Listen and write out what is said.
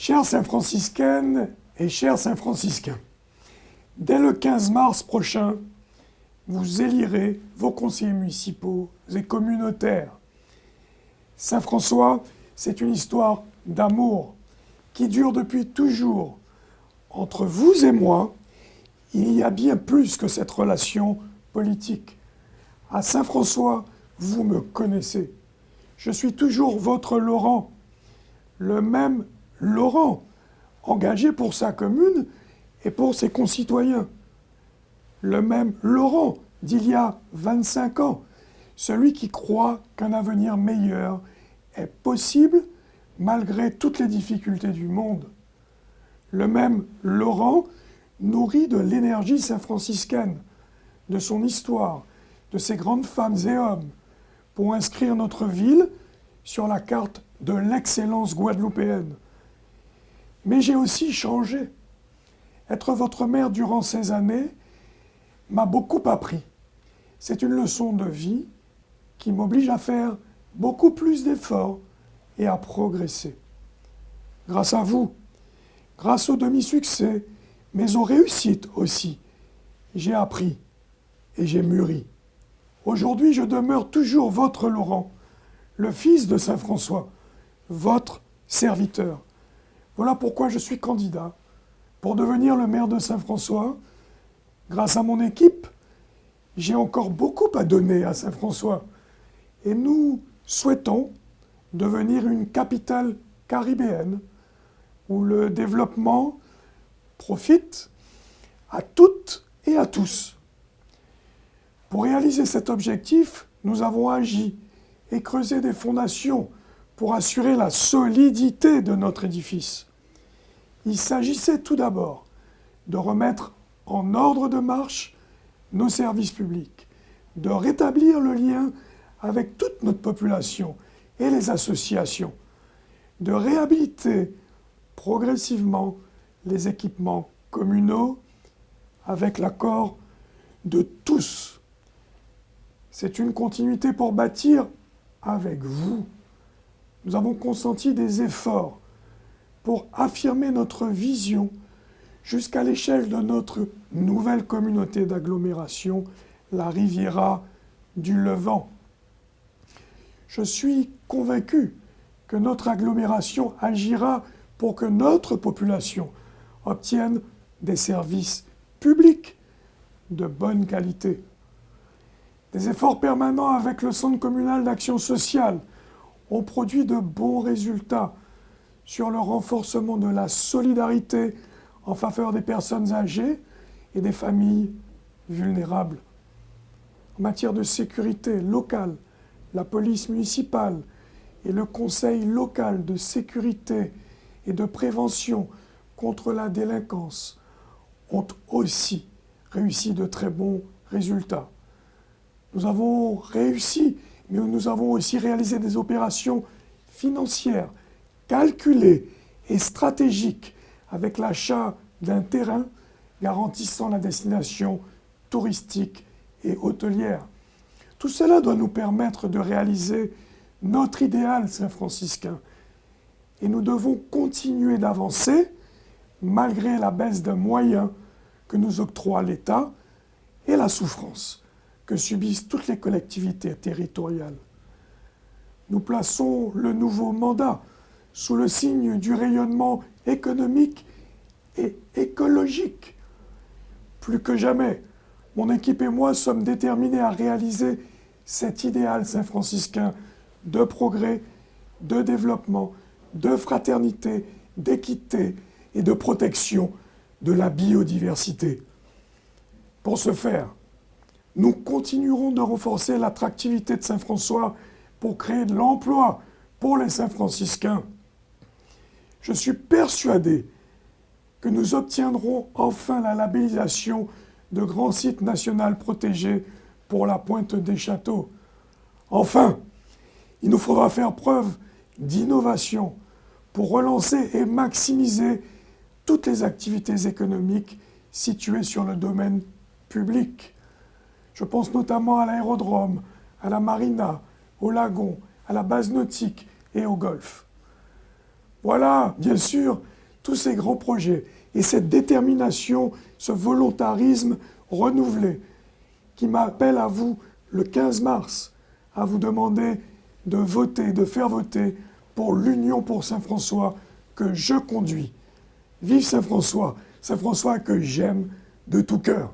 Chères Saint-Franciscaines et chers Saint-Franciscains, dès le 15 mars prochain, vous élirez vos conseillers municipaux et communautaires. Saint-François, c'est une histoire d'amour qui dure depuis toujours. Entre vous et moi, il y a bien plus que cette relation politique. À Saint-François, vous me connaissez. Je suis toujours votre Laurent, le même Laurent, engagé pour sa commune et pour ses concitoyens. Le même Laurent d'il y a 25 ans, celui qui croit qu'un avenir meilleur est possible malgré toutes les difficultés du monde. Le même Laurent nourri de l'énergie saint-franciscaine, de son histoire, de ses grandes femmes et hommes, pour inscrire notre ville sur la carte de l'excellence guadeloupéenne. Mais j'ai aussi changé. Être votre maire durant ces années m'a beaucoup appris. C'est une leçon de vie qui m'oblige à faire beaucoup plus d'efforts et à progresser. Grâce à vous, grâce aux demi-succès, mais aux réussites aussi, j'ai appris et j'ai mûri. Aujourd'hui, je demeure toujours votre Laurent, le fils de Saint-François, votre serviteur. Voilà pourquoi je suis candidat pour devenir le maire de Saint-François. Grâce à mon équipe, j'ai encore beaucoup à donner à Saint-François. Et nous souhaitons devenir une capitale caribéenne où le développement profite à toutes et à tous. Pour réaliser cet objectif, nous avons agi et creusé des fondations pour assurer la solidité de notre édifice. Il s'agissait tout d'abord de remettre en ordre de marche nos services publics, de rétablir le lien avec toute notre population et les associations, de réhabiliter progressivement les équipements communaux avec l'accord de tous. C'est une continuité pour bâtir avec vous. Nous avons consenti des efforts pour affirmer notre vision jusqu'à l'échelle de notre nouvelle communauté d'agglomération, la Riviera du Levant. Je suis convaincu que notre agglomération agira pour que notre population obtienne des services publics de bonne qualité. Des efforts permanents avec le Centre communal d'action sociale ont produit de bons résultats sur le renforcement de la solidarité en faveur des personnes âgées et des familles vulnérables. En matière de sécurité locale, la police municipale et le Conseil local de sécurité et de prévention contre la délinquance ont aussi réussi de très bons résultats. Nous avons réussi, mais nous avons aussi réalisé des opérations financières calculées et stratégiques avec l'achat d'un terrain garantissant la destination touristique et hôtelière. Tout cela doit nous permettre de réaliser notre idéal saint-franciscain. Et nous devons continuer d'avancer malgré la baisse de moyens que nous octroie l'État et la souffrance que subissent toutes les collectivités territoriales. Nous plaçons le nouveau mandat sous le signe du rayonnement économique et écologique. Plus que jamais, mon équipe et moi sommes déterminés à réaliser cet idéal saint-franciscain de progrès, de développement, de fraternité, d'équité et de protection de la biodiversité. Pour ce faire, nous continuerons de renforcer l'attractivité de Saint-François pour créer de l'emploi pour les Saint-Franciscains. Je suis persuadé que nous obtiendrons enfin la labellisation de grand site national protégé pour la Pointe des Châteaux. Enfin, il nous faudra faire preuve d'innovation pour relancer et maximiser toutes les activités économiques situées sur le domaine public. Je pense notamment à l'aérodrome, à la marina, au lagon, à la base nautique et au golf. Voilà, bien sûr, tous ces grands projets et cette détermination, ce volontarisme renouvelé qui m'appelle à vous le 15 mars, à vous demander de voter, de faire voter pour l'Union pour Saint-François que je conduis. Vive Saint-François, Saint-François que j'aime de tout cœur.